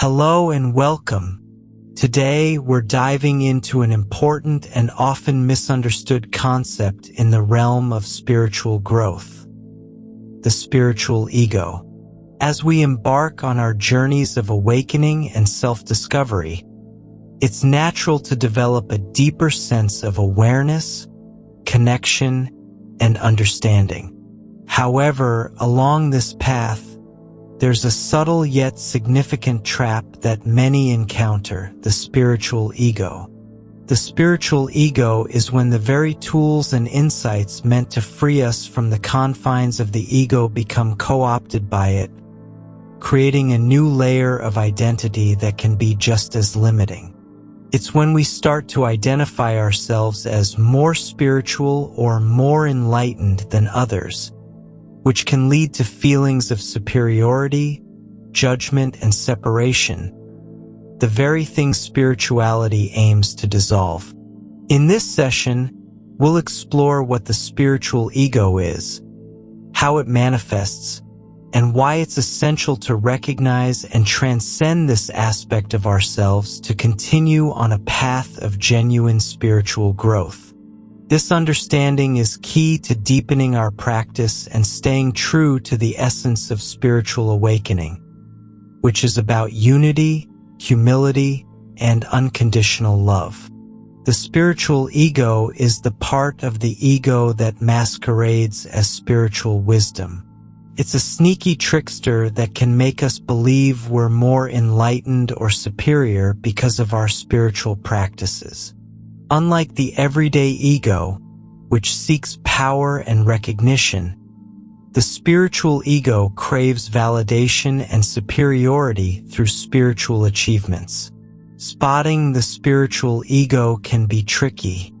Hello and welcome. Today we're diving into an important and often misunderstood concept in the realm of spiritual growth: the spiritual ego. As we embark on our journeys of awakening and self-discovery, it's natural to develop a deeper sense of awareness, connection, and understanding. However, along this path, there's a subtle yet significant trap that many encounter: the spiritual ego. The spiritual ego is when the very tools and insights meant to free us from the confines of the ego become co-opted by it, creating a new layer of identity that can be just as limiting. It's when we start to identify ourselves as more spiritual or more enlightened than others, which can lead to feelings of superiority, judgment, and separation, the very thing spirituality aims to dissolve. In this session, we'll explore what the spiritual ego is, how it manifests, and why it's essential to recognize and transcend this aspect of ourselves to continue on a path of genuine spiritual growth. This understanding is key to deepening our practice and staying true to the essence of spiritual awakening, which is about unity, humility, and unconditional love. The spiritual ego is the part of the ego that masquerades as spiritual wisdom. It's a sneaky trickster that can make us believe we're more enlightened or superior because of our spiritual practices. Unlike the everyday ego, which seeks power and recognition, the spiritual ego craves validation and superiority through spiritual achievements. Spotting the spiritual ego can be tricky.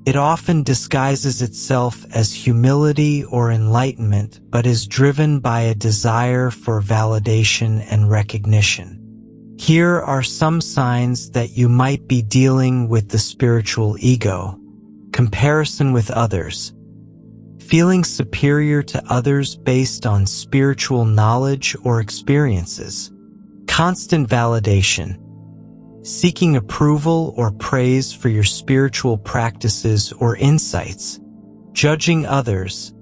It often disguises itself as humility or enlightenment, but is driven by a desire for validation and recognition. Here are some signs that you might be dealing with the spiritual ego: comparison with others, feeling superior to others based on spiritual knowledge or experiences, constant validation, seeking approval or praise for your spiritual practices or insights, judging others,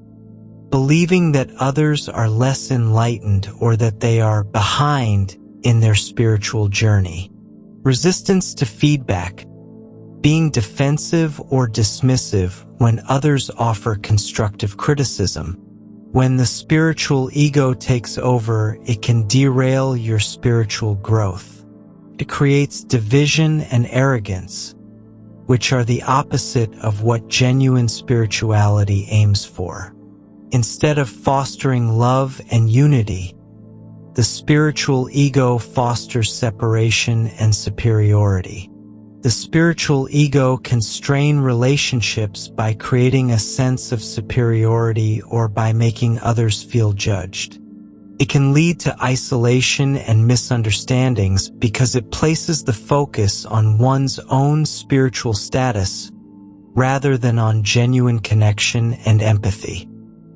believing that others are less enlightened or that they are behind in their spiritual journey, resistance to feedback, being defensive or dismissive when others offer constructive criticism. When the spiritual ego takes over, it can derail your spiritual growth. It creates division and arrogance, which are the opposite of what genuine spirituality aims for. Instead of fostering love and unity, the spiritual ego fosters separation and superiority. The spiritual ego can strain relationships by creating a sense of superiority or by making others feel judged. It can lead to isolation and misunderstandings because it places the focus on one's own spiritual status rather than on genuine connection and empathy.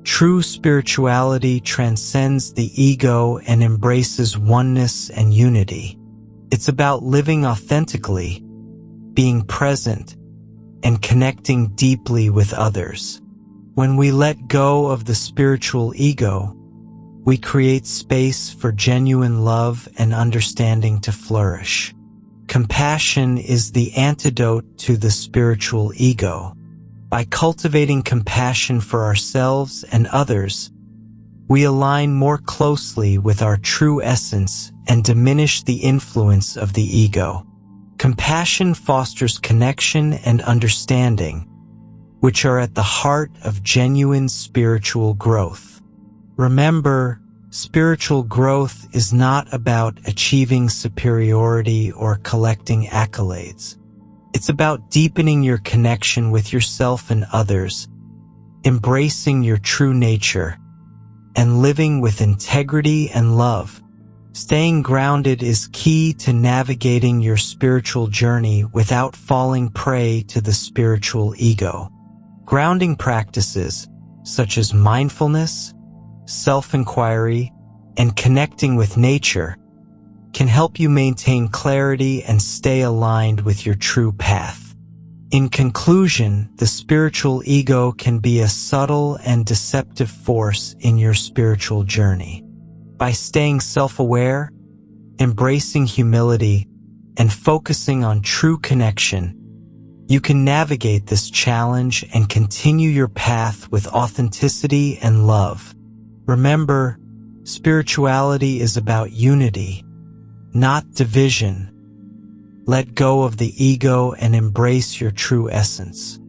True spirituality transcends the ego and embraces oneness and unity. It's about living authentically, being present, and connecting deeply with others. When we let go of the spiritual ego, we create space for genuine love and understanding to flourish. Compassion is the antidote to the spiritual ego. By cultivating compassion for ourselves and others, we align more closely with our true essence and diminish the influence of the ego. Compassion fosters connection and understanding, which are at the heart of genuine spiritual growth. Remember, spiritual growth is not about achieving superiority or collecting accolades. It's about deepening your connection with yourself and others, embracing your true nature, and living with integrity and love. Staying grounded is key to navigating your spiritual journey without falling prey to the spiritual ego. Grounding practices, such as mindfulness, self-inquiry, and connecting with nature, can help you maintain clarity and stay aligned with your true path. In conclusion, the spiritual ego can be a subtle and deceptive force in your spiritual journey. By staying self-aware, embracing humility, and focusing on true connection, you can navigate this challenge and continue your path with authenticity and love. Remember, spirituality is about unity, not division. Let go of the ego and embrace your true essence.